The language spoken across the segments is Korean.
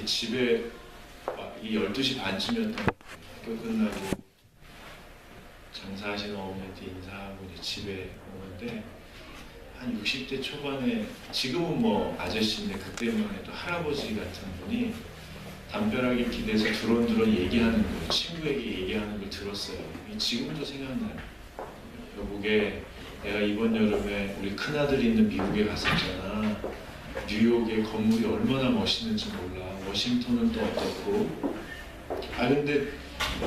이렇게 집에 이 12시 반쯤이었던 학교 끝나고 장사하시는 어머니한테 인사하고 이제 집에 오는데 한 60대 초반에, 지금은 뭐 아저씨인데 그때만 해도 할아버지 같은 분이 담벼락에 기대서 두런두런 얘기하는 거, 친구에게 얘기하는 걸 들었어요. 지금도 생각나요. 여보게, 내가 이번 여름에 우리 큰아들이 있는 미국에 갔었잖아. 뉴욕의 건물이 얼마나 멋있는지 몰라. 워싱턴은 또 어떻고. 근데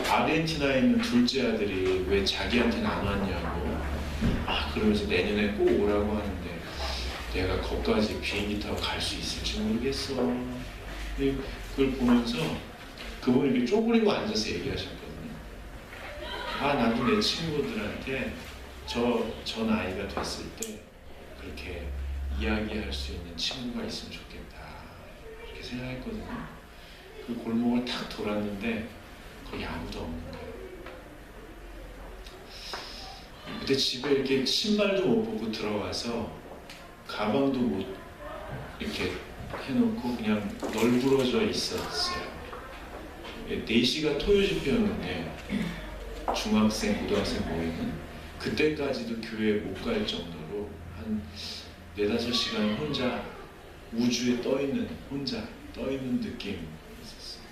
아르헨티나에 있는 둘째 아들이 왜 자기한테는 안 왔냐고. 그러면서 내년에 꼭 오라고 하는데 내가 거기까지 비행기 타고 갈 수 있을지 모르겠어. 그걸 보면서 그분이 이렇게 쪼그리고 앉아서 얘기하셨거든요. 나도 내 친구들한테 저 나이가 됐을 때 그렇게 이야기할 수 있는 친구가 있으면 좋겠다, 이렇게 생각했거든요. 그 골목을 탁 돌았는데 거기 아무도 없는 거예요. 그때 집에 이렇게 신발도 못 벗고 들어가서 가방도 못 이렇게 해놓고 그냥 널브러져 있었어요. 4시가 토요집회였는데 중학생, 고등학생 모이는, 그때까지도 교회에 못 갈 정도로 한 4-5시간 혼자 우주에 혼자 떠있는 느낌이 있었어요.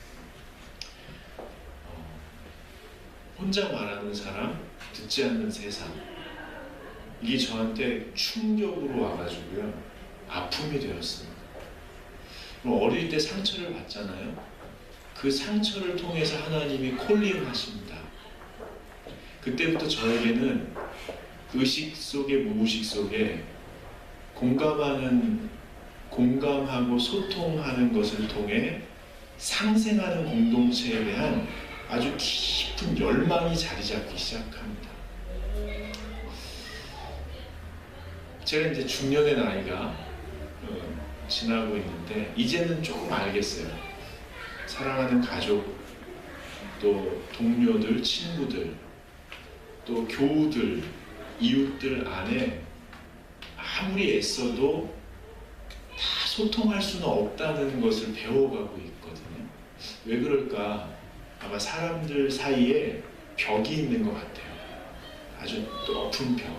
혼자 말하는 사람, 듣지 않는 세상. 이게 저한테 충격으로 와가지고요, 아픔이 되었습니다. 어릴 때 상처를 받잖아요. 그 상처를 통해서 하나님이 콜링하십니다. 그때부터 저에게는 의식 속에 무의식 속에 공감하고 소통하는 것을 통해 상생하는 공동체에 대한 아주 깊은 열망이 자리 잡기 시작합니다. 제가 이제 중년의 나이가 지나고 있는데 이제는 조금 알겠어요. 사랑하는 가족, 또 동료들, 친구들, 또 교우들, 이웃들 안에 아무리 애써도 다 소통할 수는 없다는 것을 배워가고 있거든요. 왜 그럴까? 아마 사람들 사이에 벽이 있는 것 같아요. 아주 높은 벽.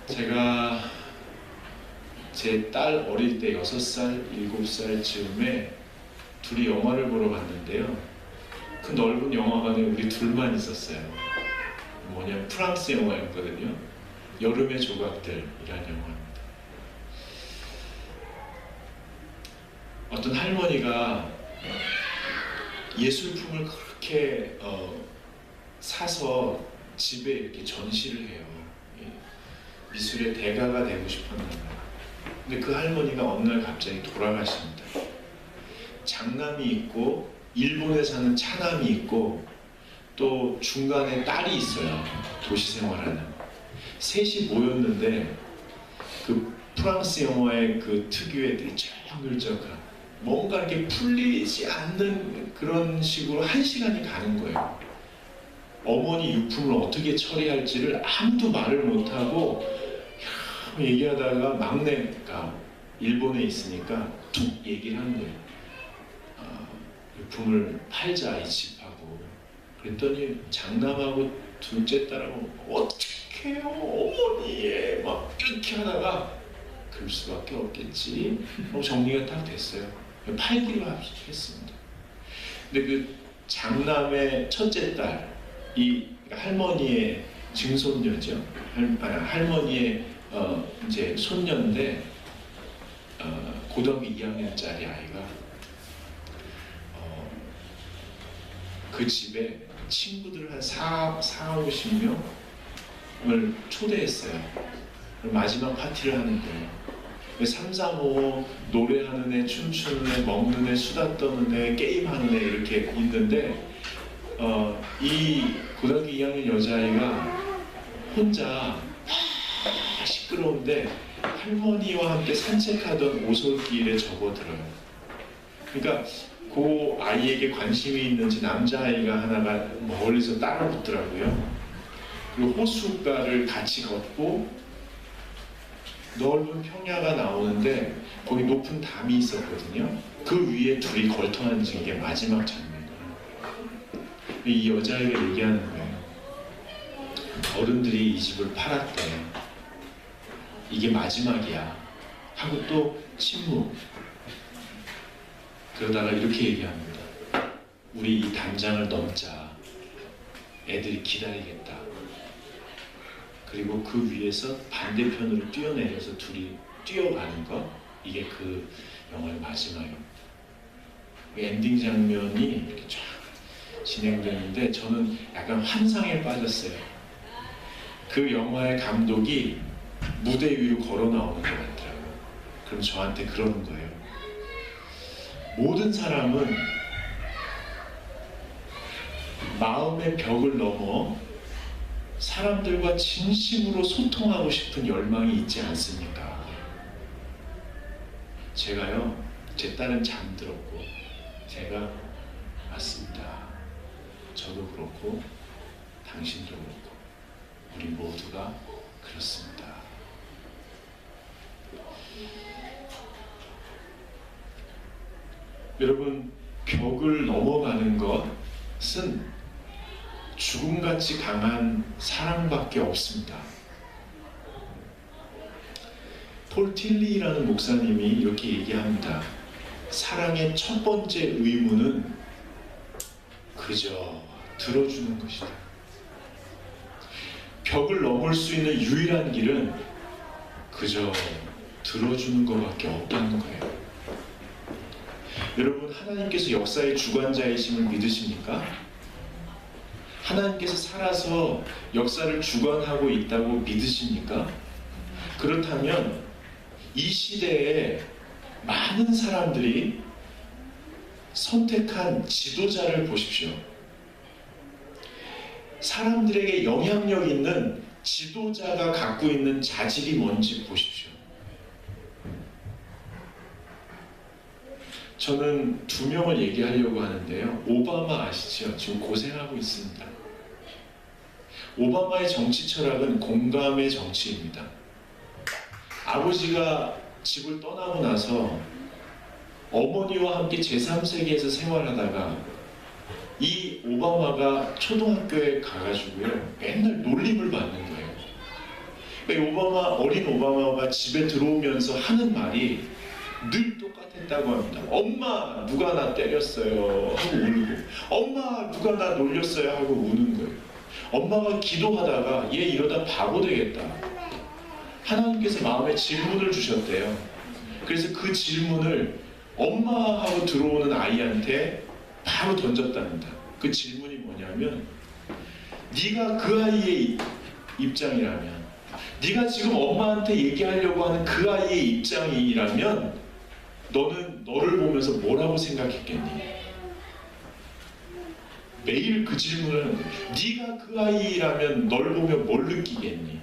제가 제 딸 어릴 때 6살, 7살 즈음에 둘이 영화를 보러 갔는데요. 그 넓은 영화관에 우리 둘만 있었어요. 뭐냐면 프랑스 영화였거든요. 여름의 조각들이라는 영화입니다. 어떤 할머니가 예술품을 그렇게 사서 집에 이렇게 전시를 해요. 미술의 대가가 되고 싶었나 봐요. 근데 그 할머니가 어느 날 갑자기 돌아가십니다. 장남이 있고 일본에 사는 차남이 있고 또 중간에 딸이 있어요. 도시 생활하는. 셋이 모였는데 그 프랑스 영화의 그 특유의 늘적늘적한 뭔가 이렇게 풀리지 않는 그런 식으로 1시간이 가는 거예요. 어머니 유품을 어떻게 처리할지를 아무도 말을 못하고 얘기하다가 막내가 일본에 있으니까 툭 얘기를 하는 거예요. 유품을 팔자, 이 집하고. 그랬더니 장남하고 둘째 딸하고 어떡해요 어머니, 막 이렇게 하다가 그럴 수밖에 없겠지. 정리가 딱 됐어요. 팔기로 했습니다. 근데 그 장남의 첫째 딸, 이 할머니의 증손녀죠. 할머니의 이제 손녀인데 고등학교 2학년짜리 아이가 그 집에 친구들 한 50명을 초대했어요. 마지막 파티를 하는 거예요. 3, 4, 5 노래하는 애, 춤추는 애, 먹는 애, 수다 떠는 애, 게임하는 애 이렇게 있는데 이 고등학교 2학년 여자아이가 혼자 시끄러운데 할머니와 함께 산책하던 오솔길에 접어들어요. 그러니까 그 아이에게 관심이 있는지 남자아이가 하나가 멀리서 따라붙더라고요. 그리고 호숫가를 같이 걷고 넓은 평야가 나오는데 거기 높은 담이 있었거든요. 그 위에 둘이 걸터 앉은 게 마지막 장면이에요. 이 여자에게 얘기하는 거예요. 어른들이 이 집을 팔았대. 이게 마지막이야. 하고 또 침묵. 그러다가 이렇게 얘기합니다. 우리 이 담장을 넘자. 애들이 기다리겠다. 그리고 그 위에서 반대편으로 뛰어내려서 둘이 뛰어가는 거, 이게 그 영화의 마지막입니다. 엔딩 장면이 이렇게 쫙 진행되는데 저는 약간 환상에 빠졌어요. 그 영화의 감독이 무대 위로 걸어 나오는 것 같더라고요. 그럼 저한테 그러는 거예요. 모든 사람은 마음의 벽을 넘어 사람들과 진심으로 소통하고 싶은 열망이 있지 않습니까? 제가요, 제 딸은 잠들었고 제가 맞습니다. 저도 그렇고 당신도 그렇고 우리 모두가 그렇습니다. 여러분, 벽을 넘어가는 것은 죽음같이 강한 사랑밖에 없습니다. 폴 틸리라는 목사님이 이렇게 얘기합니다. 사랑의 첫 번째 의무는 그저 들어주는 것이다. 벽을 넘을 수 있는 유일한 길은 그저 들어주는 것밖에 없다는 거예요. 여러분, 하나님께서 역사의 주관자이심을 믿으십니까? 하나님께서 살아서 역사를 주관하고 있다고 믿으십니까? 그렇다면 이 시대에 많은 사람들이 선택한 지도자를 보십시오. 사람들에게 영향력 있는 지도자가 갖고 있는 자질이 뭔지 보십시오. 저는 두 명을 얘기하려고 하는데요. 오바마 아시죠? 지금 고생하고 있습니다. 오바마의 정치 철학은 공감의 정치입니다. 아버지가 집을 떠나고 나서 어머니와 함께 제3세계에서 생활하다가 이 오바마가 초등학교에 가가지고요, 맨날 놀림을 받는 거예요. 어린 오바마가 집에 들어오면서 하는 말이 늘 똑같았다고 합니다. 엄마, 누가 나 때렸어요 하고 울고, 엄마, 누가 나 놀렸어요 하고 우는 거예요. 엄마가 기도하다가 얘 이러다 바보 되겠다. 하나님께서 마음에 질문을 주셨대요. 그래서 그 질문을 엄마 하고 들어오는 아이한테 바로 던졌답니다. 그 질문이 뭐냐면, 네가 그 아이의 입장이라면, 네가 지금 엄마한테 얘기하려고 하는 그 아이의 입장이라면 너는 너를 보면서 뭐라고 생각했겠니? 매일 그 질문을 하는데, 네가 그 아이라면 널 보면 뭘 느끼겠니?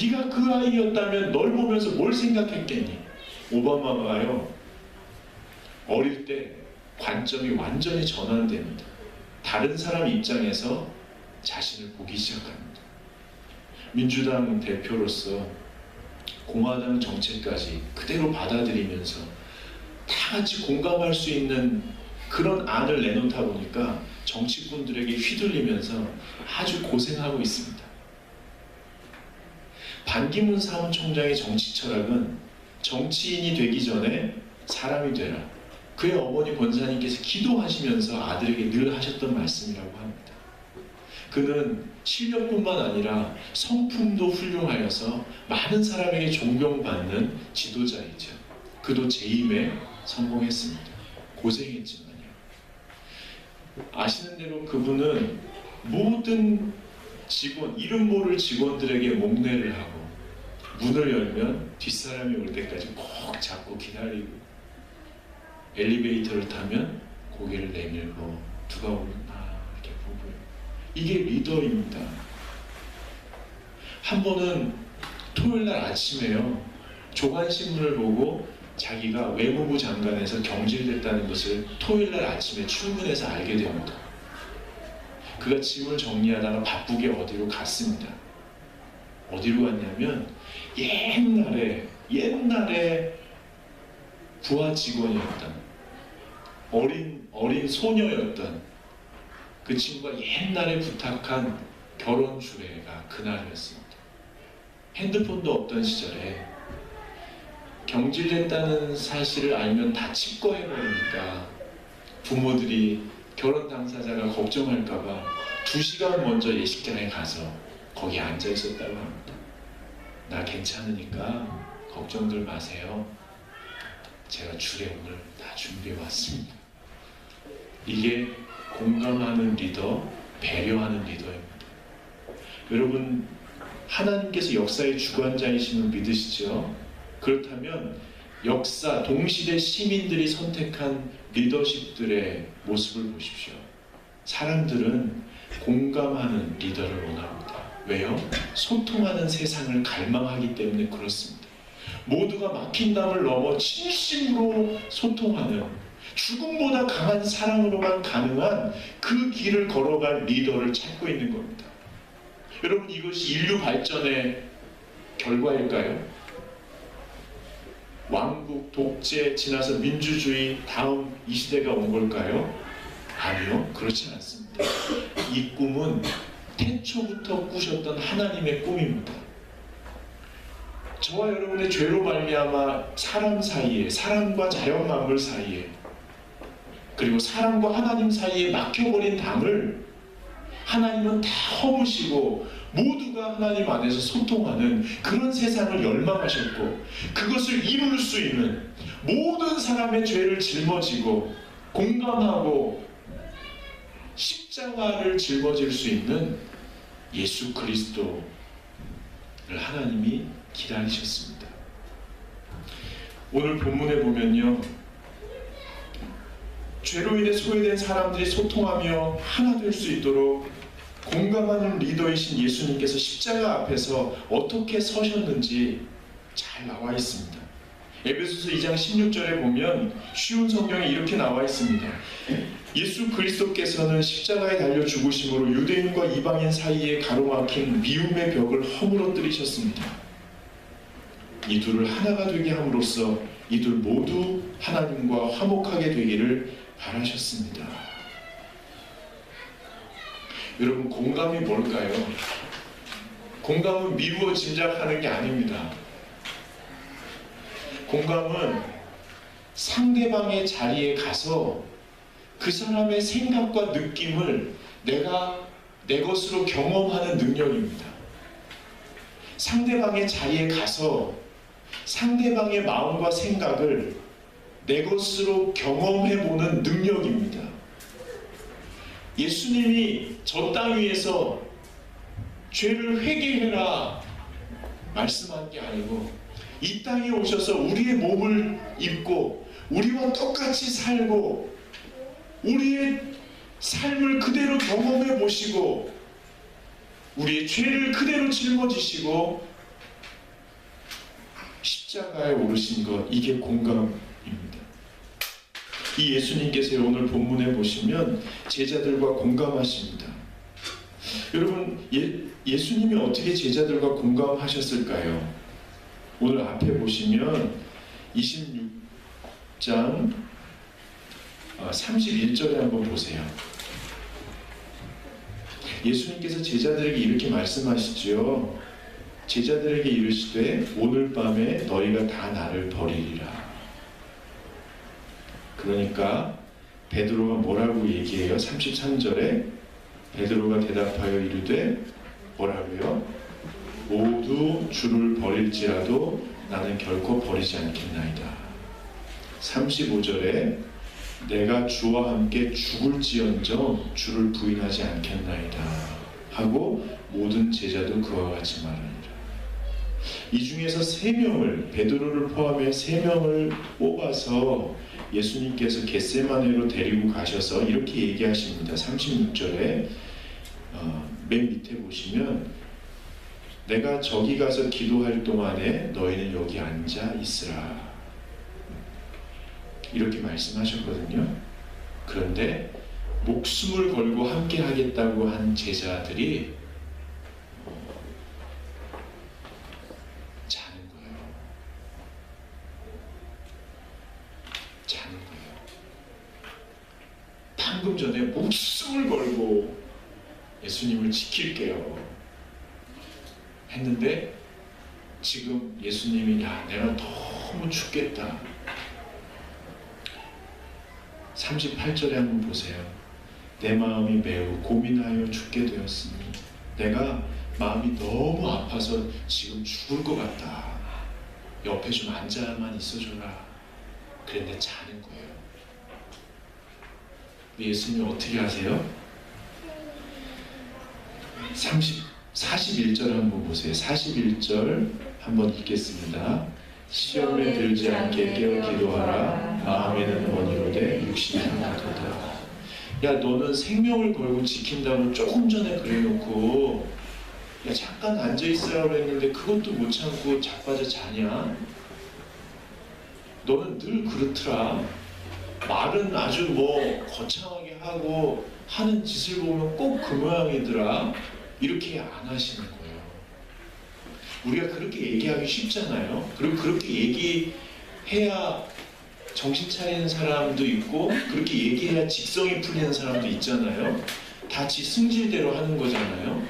네가 그 아이였다면 널 보면서 뭘 생각했겠니? 오바마가요, 어릴 때 관점이 완전히 전환됩니다. 다른 사람 입장에서 자신을 보기 시작합니다. 민주당 대표로서 공화당 정책까지 그대로 받아들이면서 다 같이 공감할 수 있는 그런 안을 내놓다 보니까 정치꾼들에게 휘둘리면서 아주 고생하고 있습니다. 반기문 사무총장의 정치 철학은 정치인이 되기 전에 사람이 되라. 그의 어머니 권사님께서 기도하시면서 아들에게 늘 하셨던 말씀이라고 합니다. 그는 실력뿐만 아니라 성품도 훌륭하여서 많은 사람에게 존경받는 지도자이죠. 그도 재임에 성공했습니다. 고생했지만요. 아시는 대로 그분은 모든 직원, 이름 모를 직원들에게 목례를 하고 문을 열면 뒷사람이 올 때까지 꼭 잡고 기다리고, 엘리베이터를 타면 고개를 내밀고 누가 오나 이렇게 보고요. 이게 리더입니다. 한 번은 토요일날 아침에요, 조간신문을 보고 자기가 외무부 장관에서 경질됐다는 것을 토요일날 아침에 출근해서 알게 됩니다. 그가 짐을 정리하다가 바쁘게 어디로 갔습니다. 어디로 갔냐면 옛날에 부하 직원이었던 어린 소녀였던 그 친구가 옛날에 부탁한 결혼 주례가 그날이었습니다. 핸드폰도 없던 시절에 경질됐다는 사실을 알면 다 칩거해버리니까 부모들이 결혼 당사자가 걱정할까봐 2시간 먼저 예식장에 가서 거기 앉아 있었다고 합니다. 나 괜찮으니까 걱정들 마세요. 제가 주례 오늘 다 준비해 왔습니다. 이게 공감하는 리더, 배려하는 리더입니다. 여러분, 하나님께서 역사의 주관자이심을 믿으시죠? 그렇다면 역사, 동시대 시민들이 선택한 리더십들의 모습을 보십시오. 사람들은 공감하는 리더를 원합니다. 왜요? 소통하는 세상을 갈망하기 때문에 그렇습니다. 모두가 막힌 담을 넘어 진심으로 소통하는, 죽음보다 강한 사랑으로만 가능한 그 길을 걸어갈 리더를 찾고 있는 겁니다. 여러분, 이것이 인류 발전의 결과일까요? 왕국, 독재 지나서 민주주의, 다음 이 시대가 온 걸까요? 아니요, 그렇지 않습니다. 이 꿈은 태초부터 꾸셨던 하나님의 꿈입니다. 저와 여러분의 죄로 말미암아 사람 사이에, 사람과 자연 만물 사이에, 그리고 사람과 하나님 사이에 막혀버린 담을 하나님은 다 허무시고 모두가 하나님 안에서 소통하는 그런 세상을 열망하셨고, 그것을 이룰 수 있는, 모든 사람의 죄를 짊어지고 공감하고 십자가를 짊어질 수 있는 예수 그리스도를 하나님이 기다리셨습니다. 오늘 본문에 보면요, 죄로 인해 소외된 사람들이 소통하며 하나 될 수 있도록 공감하는 리더이신 예수님께서 십자가 앞에서 어떻게 서셨는지 잘 나와 있습니다. 에베소서 2장 16절에 보면 쉬운 성경에 이렇게 나와 있습니다. 예수 그리스도께서는 십자가에 달려 죽으심으로 유대인과 이방인 사이에 가로막힌 미움의 벽을 허물어뜨리셨습니다. 이 둘을 하나가 되게 함으로써 이 둘 모두 하나님과 화목하게 되기를 바라셨습니다. 여러분, 공감이 뭘까요? 공감은 미루어 짐작하는 게 아닙니다. 공감은 상대방의 자리에 가서 그 사람의 생각과 느낌을 내가 내 것으로 경험하는 능력입니다. 상대방의 자리에 가서 상대방의 마음과 생각을 내 것으로 경험해보는 능력입니다. 예수님이 저 땅 위에서 죄를 회개해라 말씀한 게 아니고 이 땅에 오셔서 우리의 몸을 입고 우리와 똑같이 살고 우리의 삶을 그대로 경험해 보시고 우리의 죄를 그대로 짊어지시고 십자가에 오르신 것, 이게 공감입니다. 이 예수님께서 오늘 본문에 보시면 제자들과 공감하십니다. 여러분, 예수님이 어떻게 제자들과 공감하셨을까요? 오늘 앞에 보시면 26장 31절에 한번 보세요. 예수님께서 제자들에게 이렇게 말씀하시죠. 제자들에게 이르시되 오늘 밤에 너희가 다 나를 버리리라. 그러니까 베드로가 뭐라고 얘기해요? 33절에 베드로가 대답하여 이르되 뭐라고요? 모두 주를 버릴지라도 나는 결코 버리지 않겠나이다. 35절에 내가 주와 함께 죽을지언정 주를 부인하지 않겠나이다 하고 모든 제자도 그와 같이 말하니라. 이 중에서 3명을, 베드로를 포함해 3명을 뽑아서 예수님께서 겟세마네로 데리고 가셔서 이렇게 얘기하십니다. 36절에 맨 밑에 보시면 내가 저기 가서 기도할 동안에 너희는 여기 앉아 있으라, 이렇게 말씀하셨거든요. 그런데 목숨을 걸고 함께 하겠다고 한 제자들이 방금 전에 목숨을 걸고 예수님을 지킬게요 했는데 지금 예수님이 야 내가 너무 죽겠다. 38절에 한번 보세요. 내 마음이 매우 고민하여 죽게 되었으니 내가 마음이 너무 아파서 지금 죽을 것 같다. 옆에 좀 앉아만 있어줘라. 그랬는데 자는 거예요. 예수님이 어떻게 하세요? 41절 한번 보세요. 41절 한번 읽겠습니다. 시험에 들지 않게 깨어 기도하라. 마음에는 원이로되 육신이 강하도다. 야 너는 생명을 걸고 지킨다고 조금 전에 그래놓고 야 잠깐 앉아있으라고 그랬는데 그것도 못 참고 자빠져 자냐? 너는 늘 그렇더라. 말은 아주 뭐 거창하게 하고 하는 짓을 보면 꼭 그 모양이더라. 이렇게 안 하시는 거예요. 우리가 그렇게 얘기하기 쉽잖아요. 그리고 그렇게 얘기해야 정신 차리는 사람도 있고 그렇게 얘기해야 직성이 풀리는 사람도 있잖아요. 다 지 승질대로 하는 거잖아요.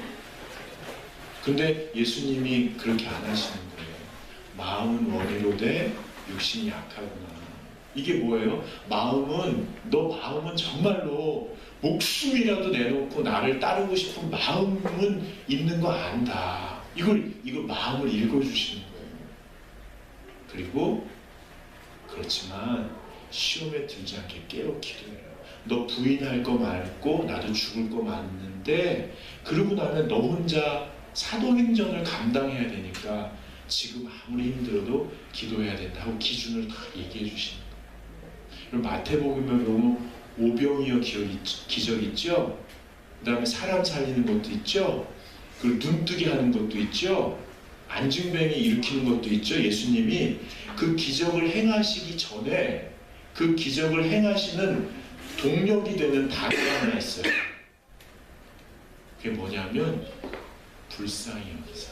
근데 예수님이 그렇게 안 하시는 거예요. 마음은 원이로되 육신이 약하구나. 이게 뭐예요? 너 마음은 정말로 목숨이라도 내놓고 나를 따르고 싶은 마음은 있는 거 안다. 이걸 마음을 읽어주시는 거예요. 그리고 그렇지만 시험에 들지 않게 깨어 기도해요. 너 부인할 거 맞고 나도 죽을 거 맞는데 그러고 나면 너 혼자 사도행전을 감당해야 되니까 지금 아무리 힘들어도 기도해야 된다고 기준을 다 얘기해 주시는 거예요. 그럼 마태복음에 보면 오병이어 기적 있죠? 그 다음에 사람 살리는 것도 있죠? 그리고 눈뜨게 하는 것도 있죠? 안증뱅이 일으키는 것도 있죠? 예수님이 그 기적을 행하시기 전에 그 기적을 행하시는 동력이 되는 단어가 하나 있어요. 그게 뭐냐면 불쌍히 여기사.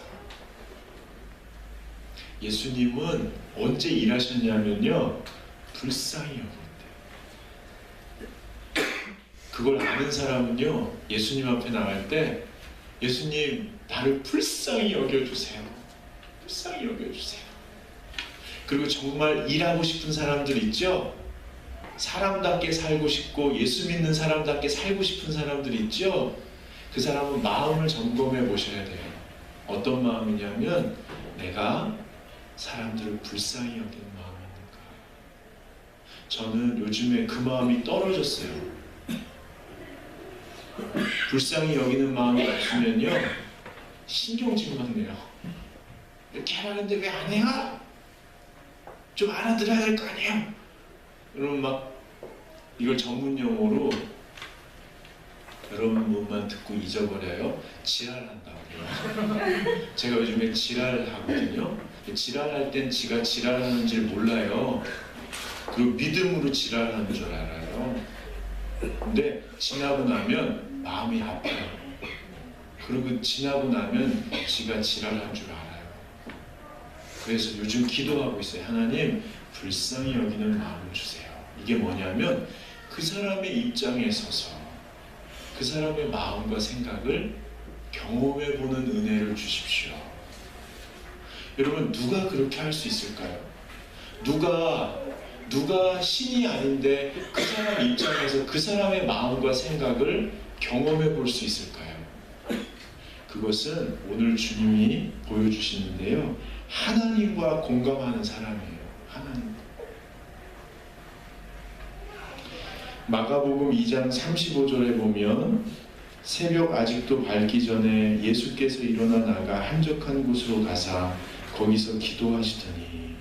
예수님은 언제 일하셨냐면요 불쌍히 여긴대. 그걸 아는 사람은요 예수님 앞에 나갈 때 예수님 나를 불쌍히 여겨주세요. 불쌍히 여겨주세요. 그리고 정말 일하고 싶은 사람들 있죠? 사람답게 살고 싶고 예수 믿는 사람답게 살고 싶은 사람들 있죠? 그 사람은 마음을 점검해 보셔야 돼요. 어떤 마음이냐면 내가 사람들을 불쌍히 여기는 마음이 있는가. 저는 요즘에 그 마음이 떨어졌어요. 불쌍히 여기는 마음이 없으면요 신경질만 내요. 이렇게 하라는데 왜 안 해요? 좀 알아들어야 될 거 아니에요? 여러분 막 이걸 전문 용어로 여러분만 듣고 잊어버려요. 지랄한다고 해요. 제가 요즘에 지랄을 하거든요. 지랄할 땐 지가 지랄하는 줄 몰라요. 그리고 믿음으로 지랄하는 줄 알아요. 근데 지나고 나면 마음이 아파요. 그리고 지나고 나면 지가 지랄한 줄 알아요. 그래서 요즘 기도하고 있어요. 하나님 불쌍히 여기는 마음을 주세요. 이게 뭐냐면 그 사람의 입장에 서서 그 사람의 마음과 생각을 경험해보는 은혜를 주십시오. 여러분 누가 그렇게 할 수 있을까요? 누가 신이 아닌데 그 사람 입장에서 그 사람의 마음과 생각을 경험해 볼 수 있을까요? 그것은 오늘 주님이 보여주시는데요. 하나님과 공감하는 사람이에요. 하나님. 마가복음 2장 35절에 보면 새벽 아직도 밝기 전에 예수께서 일어나 나가 한적한 곳으로 가사 거기서 기도하시더니.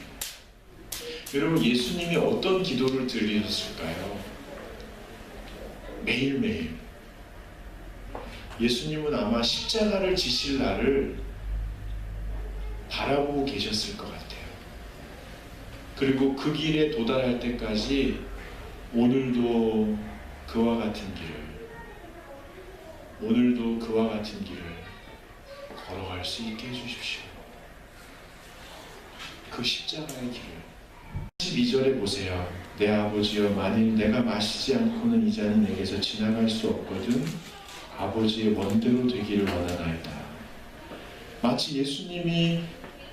여러분 예수님이 어떤 기도를 드리셨을까요? 매일매일. 예수님은 아마 십자가를 지실 날을 바라보고 계셨을 것 같아요. 그리고 그 길에 도달할 때까지 오늘도 그와 같은 길을 걸어갈 수 있게 해주십시오. 그 십자가의 길을. 42절에 보세요. 내 아버지여, 만일 내가 마시지 않고는 이 잔이 내게서 지나갈 수 없거든 아버지의 원대로 되기를 원하나이다. 마치 예수님이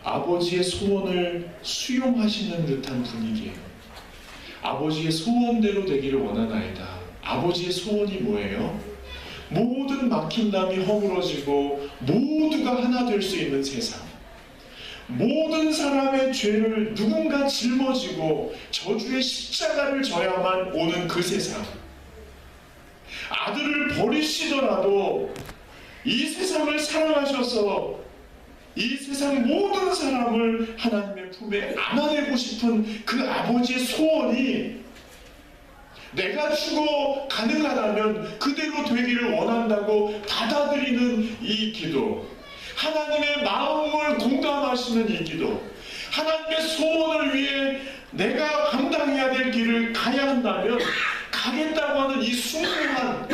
아버지의 소원을 수용하시는 듯한 분위기예요. 아버지의 소원대로 되기를 원하나이다. 아버지의 소원이 뭐예요? 모든 막힌담이 허물어지고 모두가 하나 될 수 있는 세상, 모든 사람의 죄를 누군가 짊어지고 저주의 십자가를 져야만 오는 그 세상, 아들을 버리시더라도 이 세상을 사랑하셔서 이 세상 모든 사람을 하나님의 품에 안아내고 싶은 그 아버지의 소원이 내가 죽어 가능하다면 그대로 되기를 원한다고 받아들이는 이 기도, 하나님의 마음을 공감하시는 이 기도, 하나님의 소원을 위해 내가 감당해야 될 길을 가야 한다면 가겠다고 하는 이 순수한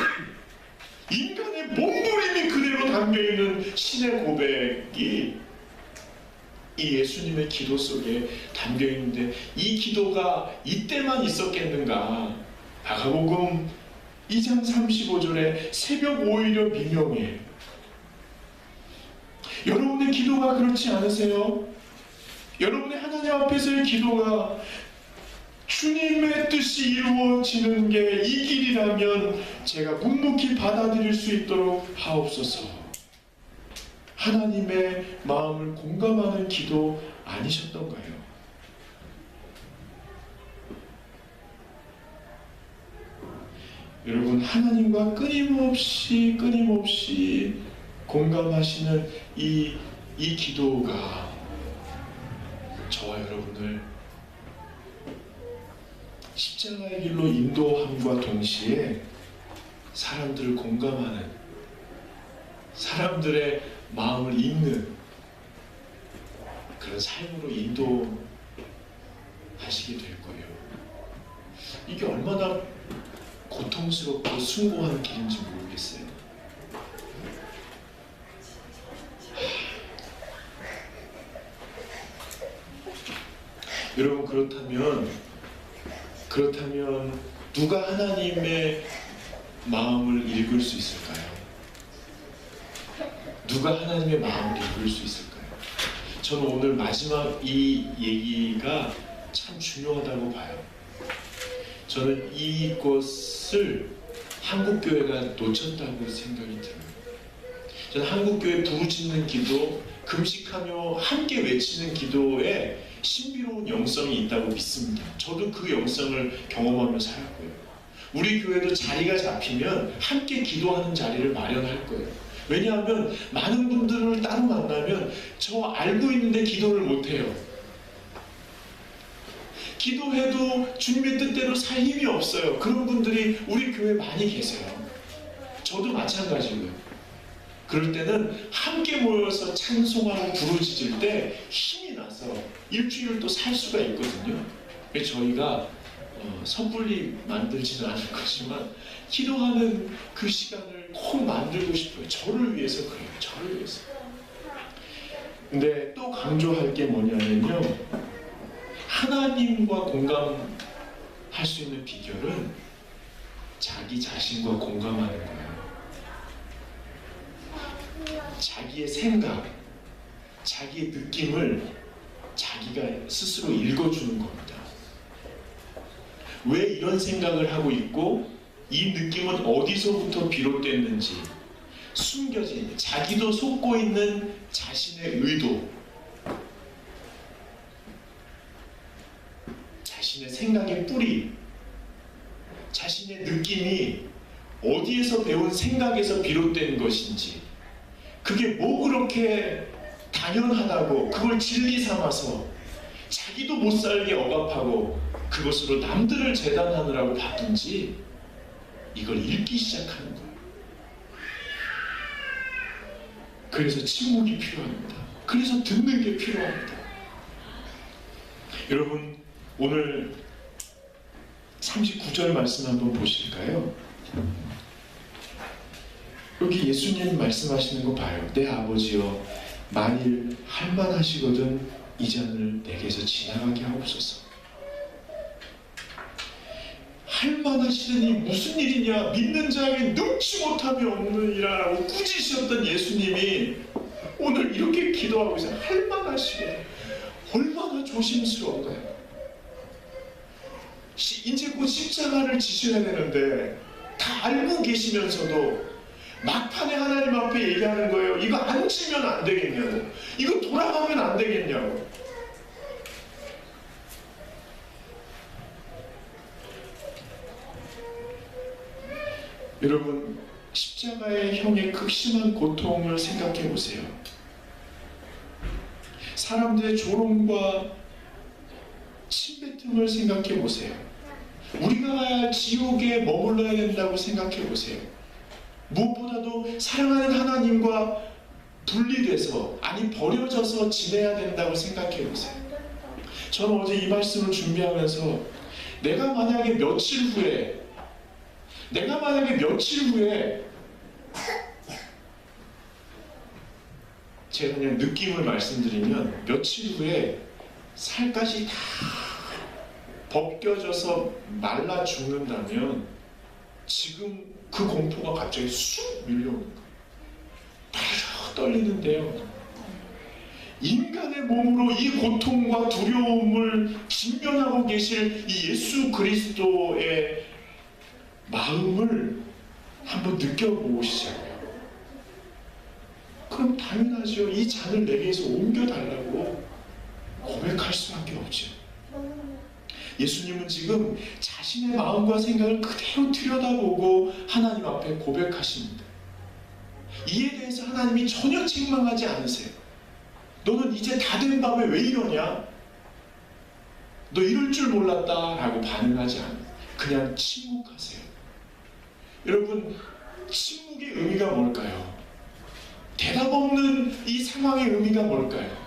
인간의 몸부림이 그대로 담겨있는 신의 고백이 이 예수님의 기도 속에 담겨있는데, 이 기도가 이때만 있었겠는가? 마가복음 2장 35절에 새벽 오히려 미명해. 여러분의 기도가 그렇지 않으세요? 여러분의 하나님 앞에서의 기도가 주님의 뜻이 이루어지는 게 이 길이라면 제가 묵묵히 받아들일 수 있도록 하옵소서. 하나님의 마음을 공감하는 기도 아니셨던가요? 여러분, 하나님과 끊임없이 공감하시는 이 기도가 저와 여러분을 십자가의 길로 인도함과 동시에 사람들을 공감하는, 사람들의 마음을 읽는 그런 삶으로 인도하시게 될 거예요. 이게 얼마나 고통스럽고 숭고한 길인지 모르겠어요. 여러분, 그렇다면 누가 하나님의 마음을 읽을 수 있을까요? 누가 하나님의 마음을 읽을 수 있을까요? 저는 오늘 마지막 이 얘기가 참 중요하다고 봐요. 저는 이것을 한국교회가 놓쳤다고 생각이 들어요. 저는 한국교회 부르짖는 기도, 금식하며 함께 외치는 기도에 신비로운 영성이 있다고 믿습니다. 저도 그 영성을 경험하며 살았고요. 우리 교회도 자리가 잡히면 함께 기도하는 자리를 마련할 거예요. 왜냐하면 많은 분들을 따로 만나면 저 알고 있는데 기도를 못해요. 기도해도 주님의 뜻대로 살 힘이 없어요. 그런 분들이 우리 교회에 많이 계세요. 저도 마찬가지고요. 그럴 때는 함께 모여서 찬송하고 부르짖을 때 힘이 나서 일주일을 또 살 수가 있거든요. 저희가 섣불리 만들지는 않을 거지만 기도하는 그 시간을 꼭 만들고 싶어요. 저를 위해서 그래요. 저를 위해서. 근데 또 강조할 게 뭐냐면요, 하나님과 공감할 수 있는 비결은 자기 자신과 공감하는 거예요. 자기의 생각, 자기의 느낌을 자기가 스스로 읽어주는 겁니다. 왜 이런 생각을 하고 있고 이 느낌은 어디서부터 비롯됐는지 숨겨진, 자기도 속고 있는 자신의 의도, 자신의 생각의 뿌리, 자신의 느낌이 어디에서 배운 생각에서 비롯된 것인지, 그게 뭐 그렇게 당연하다고 그걸 진리 삼아서 자기도 못 살게 억압하고 그것으로 남들을 재단하느라고 바쁜지 이걸 읽기 시작하는 거예요. 그래서 침묵이 필요합니다. 그래서 듣는 게 필요합니다. 여러분, 오늘 39절 말씀 한번 보실까요? 여기 예수님 말씀하시는 거 봐요. 내 아버지여, 만일 할만하시거든 이 잔을 내게서 지나가게 하옵소서. 할만하시더니 무슨 일이냐, 믿는 자에게 능치 못함이 없느니라라고 꾸짖으셨던 예수님이 오늘 이렇게 기도하고 있어요. 할만하시고 얼마나 조심스러운가요? 이제 곧 십자가를 지셔야 되는데 다 알고 계시면서도 막판에 하나님 앞에 얘기하는 거예요. 이거 안 지면 안 되겠냐고, 이거 돌아가면 안 되겠냐고. 여러분, 십자가의 형의 극심한 고통을 생각해 보세요. 사람들의 조롱과 침뱉음을 생각해 보세요. 우리가 지옥에 머물러야 된다고 생각해 보세요. 무엇보다도 사랑하는 하나님과 분리돼서, 아니 버려져서 지내야 된다고 생각해 보세요. 저는 어제 이 말씀을 준비하면서 내가 만약에 며칠 후에 제가 그냥 느낌을 말씀드리면, 며칠 후에 살갗이 다 벗겨져서 말라 죽는다면 지금 그 공포가 갑자기 쑥 밀려오는 거예요. 발로 떨리는데요, 인간의 몸으로 이 고통과 두려움을 직면하고 계실 이 예수 그리스도의 마음을 한번 느껴보시자고요. 그럼 당연하죠. 이 잔을 내게서 옮겨달라고 고백할 수밖에 없죠. 예수님은 지금 자신의 마음과 생각을 그대로 들여다보고 하나님 앞에 고백하십니다. 이에 대해서 하나님이 전혀 책망하지 않으세요. 너는 이제 다 된 밤에 왜 이러냐? 너 이럴 줄 몰랐다 라고 반응하지 않아요. 그냥 침묵하세요. 여러분, 침묵의 의미가 뭘까요? 대답 없는 이 상황의 의미가 뭘까요?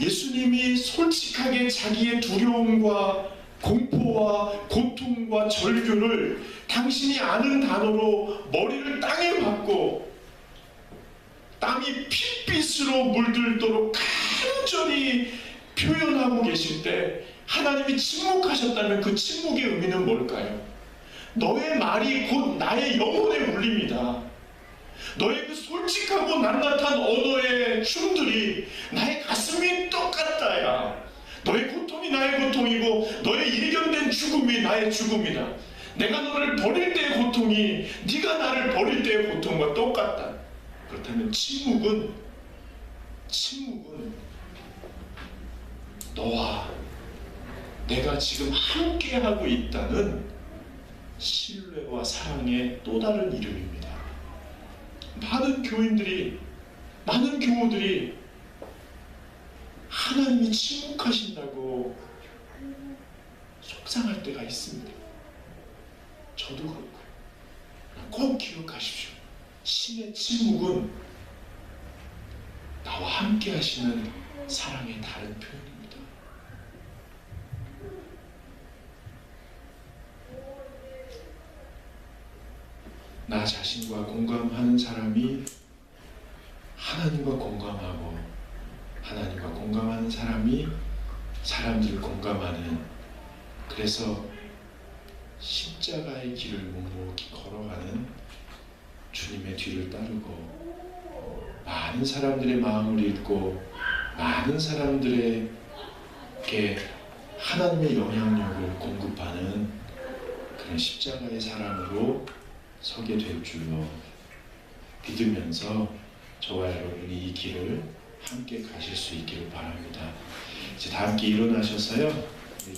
예수님이 솔직하게 자기의 두려움과 공포와 고통과 절규를 당신이 아는 단어로 머리를 땅에 박고 땀이 핏빛으로 물들도록 간절히 표현하고 계실 때 하나님이 침묵하셨다면 그 침묵의 의미는 뭘까요? 너의 말이 곧 나의 영혼의 울림이다. 너의 그 솔직하고 낱낱한 언어의 춤들이 나의 가슴이 똑같다야. 너의 고통이 나의 고통이고 너의 예견된 죽음이 나의 죽음이다. 내가 너를 버릴 때의 고통이 네가 나를 버릴 때의 고통과 똑같다. 그렇다면 침묵은 너와 내가 지금 함께하고 있다는 신뢰와 사랑의 또 다른 이름입니다. 많은 교인들이, 많은 교우들이 하나님이 침묵하신다고 속상할 때가 있습니다. 저도 그렇고요. 꼭 기억하십시오. 신의 침묵은 나와 함께 하시는 사랑의 다른 표현입니다. 나 자신과 공감하는 사람이 하나님과 공감하고, 하나님과 공감하는 사람이 사람들을 공감하는, 그래서 십자가의 길을 묵묵히 걸어가는 주님의 뒤를 따르고 많은 사람들의 마음을 읽고 많은 사람들에게 하나님의 영향력을 공급하는 그런 십자가의 사람으로 서게 될 줄로 믿으면서 저와 여러분이 이 길을 함께 가실 수 있기를 바랍니다. 이제 다 함께 일어나셔서요,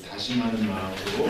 다짐하는 마음으로